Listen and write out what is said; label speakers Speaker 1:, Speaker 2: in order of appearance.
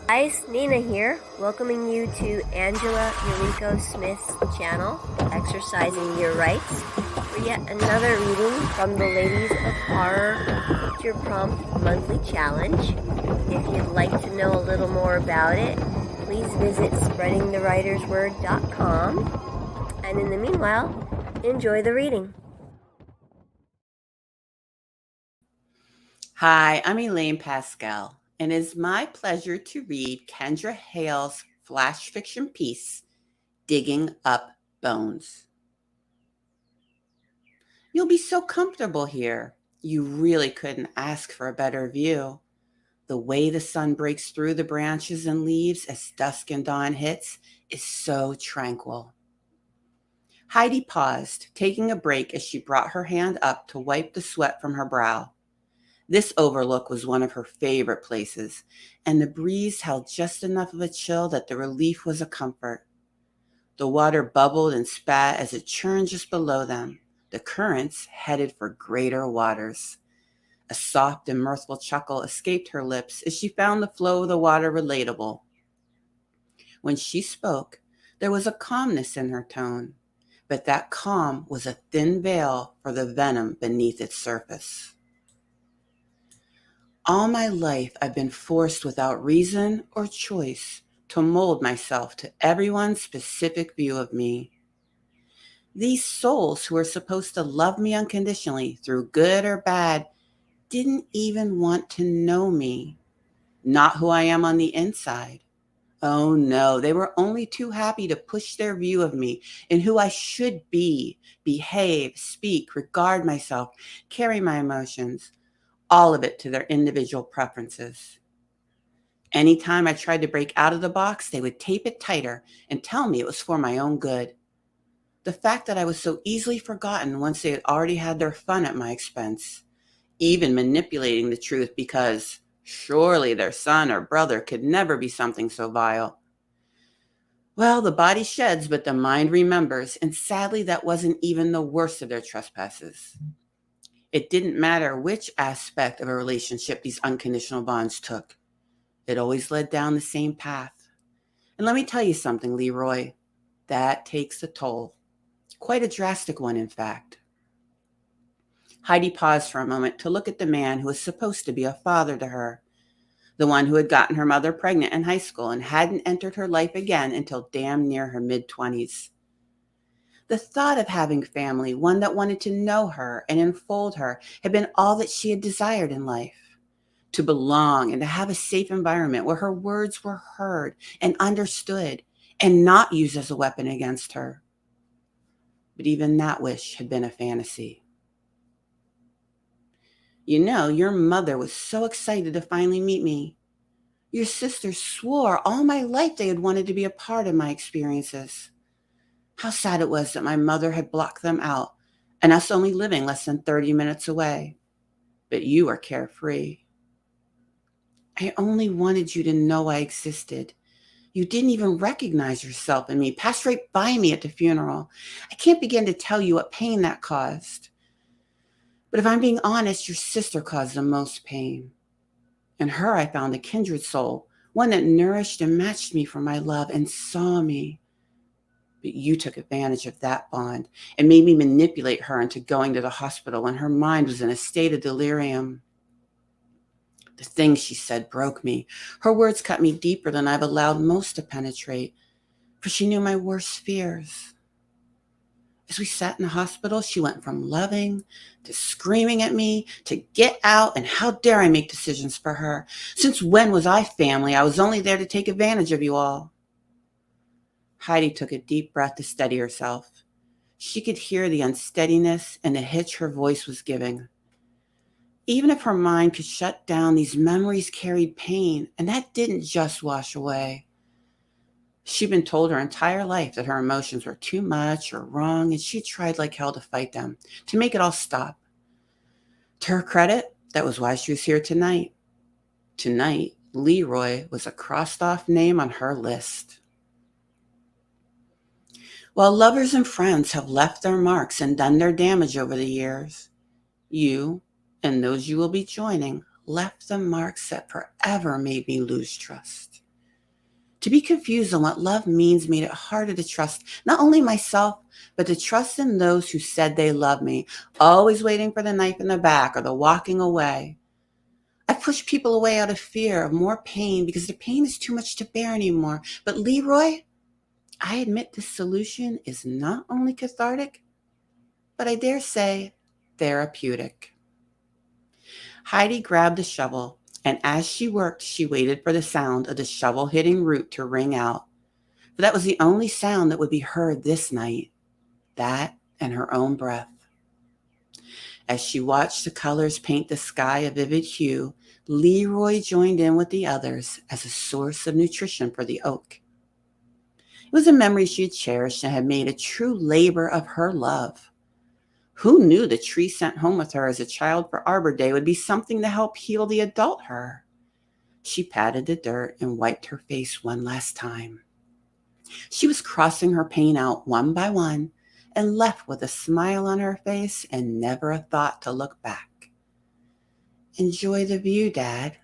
Speaker 1: Guys, Nina here, welcoming you to Angela Yuriko Smith's channel, Exercising Your Rights, for yet another reading from the Ladies of Horror Picture Prompt Monthly Challenge. If you'd like to know a little more about it, please visit spreadingthewritersword.com. And in the meanwhile, enjoy the reading.
Speaker 2: Hi, I'm Elaine Pascale, and it is my pleasure to read Kendra Hale's flash fiction piece, Digging Up Bones. You'll be so comfortable here. You really couldn't ask for a better view. The way the sun breaks through the branches and leaves as dusk and dawn hits is so tranquil. Heidi paused, taking a break as she brought her hand up to wipe the sweat from her brow. This overlook was one of her favorite places, and the breeze held just enough of a chill that the relief was a comfort. The water bubbled and spat as it churned just below them, the currents headed for greater waters. A soft and mirthful chuckle escaped her lips as she found the flow of the water relatable. When she spoke, there was a calmness in her tone, but that calm was a thin veil for the venom beneath its surface. All my life, I've been forced without reason or choice to mold myself to everyone's specific view of me. These souls who are supposed to love me unconditionally through good or bad didn't even want to know me, not who I am on the inside. Oh no, they were only too happy to push their view of me and who I should be, behave, speak, regard myself, carry my emotions, all of it to their individual preferences. Anytime I tried to break out of the box, they would tape it tighter and tell me it was for my own good. The fact that I was so easily forgotten once they had already had their fun at my expense, even manipulating the truth because surely their son or brother could never be something so vile. Well, the body sheds, but the mind remembers, and sadly that wasn't even the worst of their trespasses. It didn't matter which aspect of a relationship these unconditional bonds took. It always led down the same path. And let me tell you something, Leroy, that takes a toll. Quite a drastic one, in fact. Heidi paused for a moment to look at the man who was supposed to be a father to her, the one who had gotten her mother pregnant in high school and hadn't entered her life again until damn near her mid-20s. The thought of having family, one that wanted to know her and enfold her, had been all that she had desired in life. To belong and to have a safe environment where her words were heard and understood and not used as a weapon against her. But even that wish had been a fantasy. You know, your mother was so excited to finally meet me. Your sisters swore all my life they had wanted to be a part of my experiences. How sad it was that my mother had blocked them out and us only living less than 30 minutes away. But you are carefree. I only wanted you to know I existed. You didn't even recognize yourself in me, passed right by me at the funeral. I can't begin to tell you what pain that caused. But if I'm being honest, your sister caused the most pain. In her, I found a kindred soul, one that nourished and matched me for my love and saw me. But you took advantage of that bond and made me manipulate her into going to the hospital when her mind was in a state of delirium. The things she said broke me. Her words cut me deeper than I've allowed most to penetrate, for she knew my worst fears. As we sat in the hospital, she went from loving to screaming at me to get out and how dare I make decisions for her. Since when was I family? I was only there to take advantage of you all. Heidi took a deep breath to steady herself. She could hear the unsteadiness and the hitch her voice was giving. Even if her mind could shut down, these memories carried pain, and that didn't just wash away. She'd been told her entire life that her emotions were too much or wrong, and she tried like hell to fight them, to make it all stop. To her credit, that was why she was here tonight. Tonight, Leroy was a crossed-off name on her list. While lovers and friends have left their marks and done their damage over the years, you and those you will be joining left the marks that forever made me lose trust. To be confused on what love means made it harder to trust not only myself, but to trust in those who said they loved me, always waiting for the knife in the back or the walking away. I pushed people away out of fear of more pain because the pain is too much to bear anymore. But Leroy, I admit this solution is not only cathartic, but I dare say therapeutic. Heidi grabbed a shovel, and as she worked, she waited for the sound of the shovel hitting root to ring out. For that was the only sound that would be heard this night, that and her own breath. As she watched the colors paint the sky a vivid hue, Leroy joined in with the others as a source of nutrition for the oak. It was a memory she had cherished and had made a true labor of her love. Who knew the tree sent home with her as a child for Arbor Day would be something to help heal the adult her? She patted the dirt and wiped her face one last time. She was crossing her pain out one by one and left with a smile on her face and never a thought to look back. Enjoy the view, Dad,